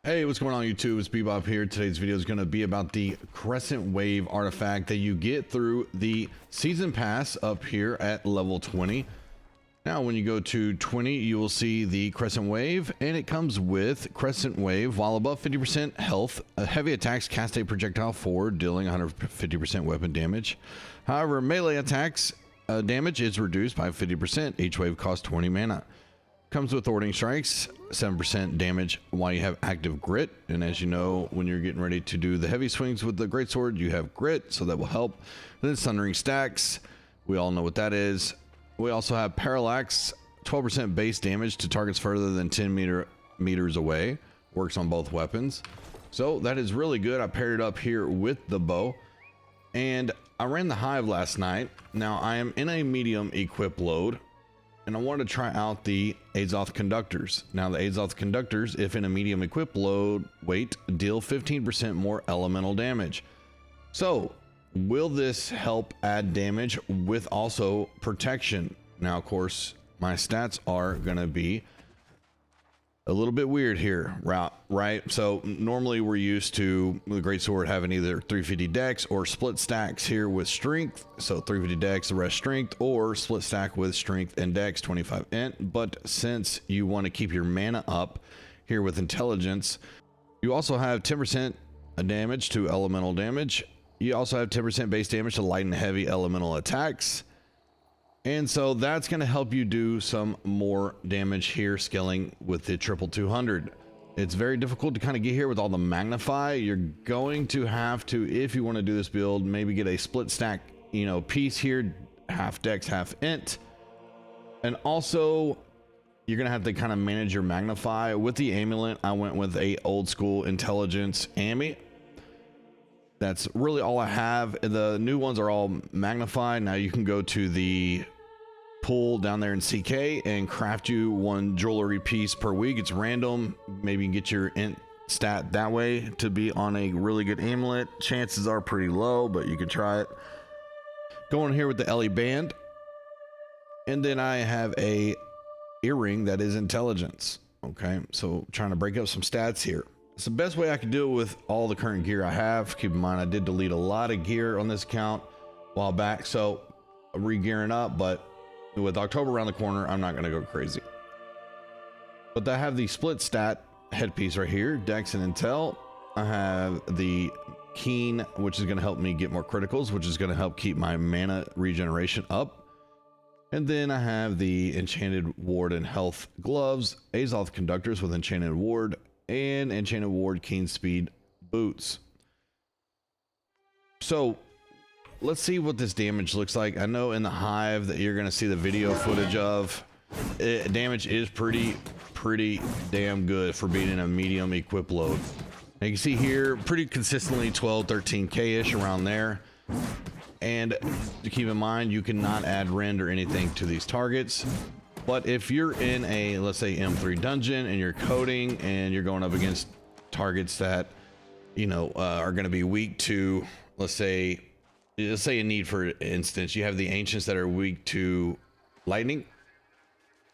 Hey, what's going on YouTube? It's Bebop here. Today's video is going to be about the Crescent Wave artifact that you get through the season pass up here at level 20. Now, when you go to 20, you will see the Crescent Wave, and it comes with Crescent Wave. While above 50% health, heavy attacks cast a projectile forward, dealing 150% weapon damage. However, melee attacks damage is reduced by 50%. Each wave costs 20 mana. Comes with Thwarting Strikes, 7% damage while you have active grit. And as you know, when you're getting ready to do the heavy swings with the greatsword, you have grit, so that will help. And then Sundering Stacks, we all know what that is. We also have Parallax, 12% base damage to targets further than 10 meters away. Works on both weapons. So that is really good. I paired it up here with the bow. And I ran the Hive last night. Now I am in a medium equip load, and I wanted to try out the Azoth Conductors. Now the Azoth Conductors, if in a medium equip load weight, deal 15% more elemental damage. So will this help add damage with also protection? Now, of course, my stats are gonna be a little bit weird here, right? So normally we're used to the greatsword having either 350 dex or split stacks here with strength. So 350 dex, the rest strength, or split stack with strength and dex 25 int. But since you want to keep your mana up here with intelligence, you also have 10% damage to elemental damage. You also have 10% base damage to light and heavy elemental attacks. And so that's going to help you do some more damage here, scaling with the 200. It's very difficult to kind of get here with all the magnify. You're going to have to, if you want to do this build, maybe get a split stack, piece here, half dex, half int. And also, you're going to have to kind of manage your magnify. With the amulet, I went with a old school intelligence Ami. That's really all I have. The new ones are all magnified. Now you can go to the pool down there in CK and craft you one jewelry piece per week. It's random. Maybe you can get your int stat that way to be on a really good amulet. Chances are pretty low, but you can try it. Going here with the Ellie band, and then I have a earring that is intelligence. Okay, so trying to break up some stats here. It's the best way I can do it with all the current gear I have. Keep in mind, I did delete a lot of gear on this account a while back, so I'm re-gearing up, but with October around the corner, I'm not going to go crazy. But I have the split stat headpiece right here, Dex and Intel. I have the Keen, which is going to help me get more criticals, which is going to help keep my mana regeneration up. And then I have the Enchanted Ward and Health gloves, Azoth Conductors with Enchanted Ward, and Enchanted Ward Keen Speed boots. So let's see what this damage looks like. I know in the Hive that you're going to see the video footage of it. Damage is pretty damn good for being in a medium equip load. Now you can see here pretty consistently 12-13k ish around there. And to keep in mind, you cannot add rend or anything to these targets. But if you're in a, let's say, M3 dungeon and you're coding and you're going up against targets that are going to be weak to, let's say a need, for instance, you have the ancients that are weak to lightning,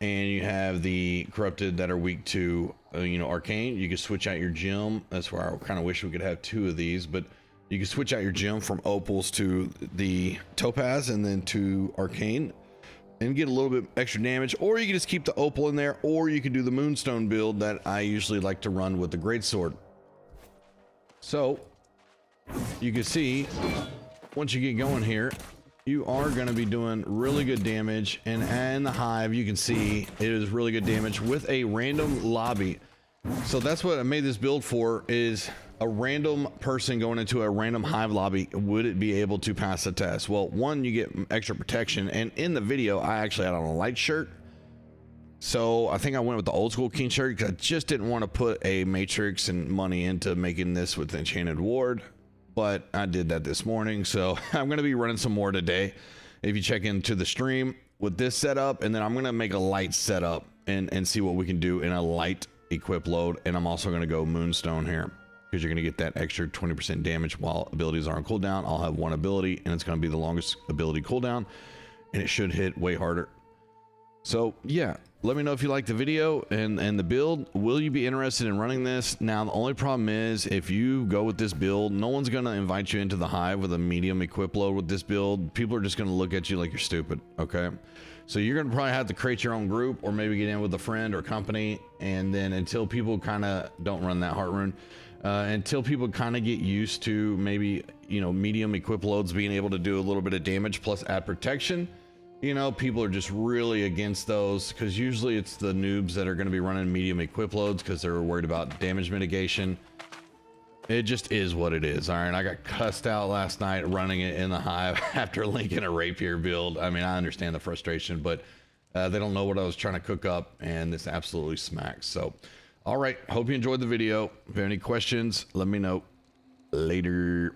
and you have the corrupted that are weak to arcane. You can switch out your gem. That's where I kind of wish we could have two of these, but you can switch out your gem from opals to the topaz and then to arcane and get a little bit extra damage, or you can just keep the opal in there, or you can do the moonstone build that I usually like to run with the greatsword. So you can see, once you get going here, you are going to be doing really good damage. And in the Hive, you can see it is really good damage with a random lobby. So that's what I made this build for, is a random person going into a random Hive lobby. Would it be able to pass the test? Well, one, you get extra protection. And in the video, I actually had on a light shirt. So I think I went with the old school King shirt because I just didn't want to put a matrix and money into making this with Enchanted Ward. But I did that this morning, so I'm going to be running some more today. If you check into the stream with this setup, and then I'm going to make a light setup and see what we can do in a light equip load. And I'm also going to go Moonstone here, because you're going to get that extra 20% damage while abilities are on cooldown. I'll have one ability, and it's going to be the longest ability cooldown, and it should hit way harder. So yeah, let me know if you like the video and the build. Will you be interested in running this? Now, the only problem is if you go with this build, no one's going to invite you into the hive with a medium equip load with this build. People are just going to look at you like you're stupid. Okay. So you're going to probably have to create your own group or maybe get in with a friend or company. And then until people kind of don't run that heart rune, until people kind of get used to maybe, you know, medium equip loads being able to do a little bit of damage plus add protection. You know, people are just really against those because usually it's the noobs that are going to be running medium equip loads because they're worried about damage mitigation. It just is what it is. All right, I got cussed out last night running it in the hive after linking a rapier build. I mean, I understand the frustration, but they don't know what I was trying to cook up, and this absolutely smacks. So, all right, hope you enjoyed the video. If you have any questions, let me know. Later.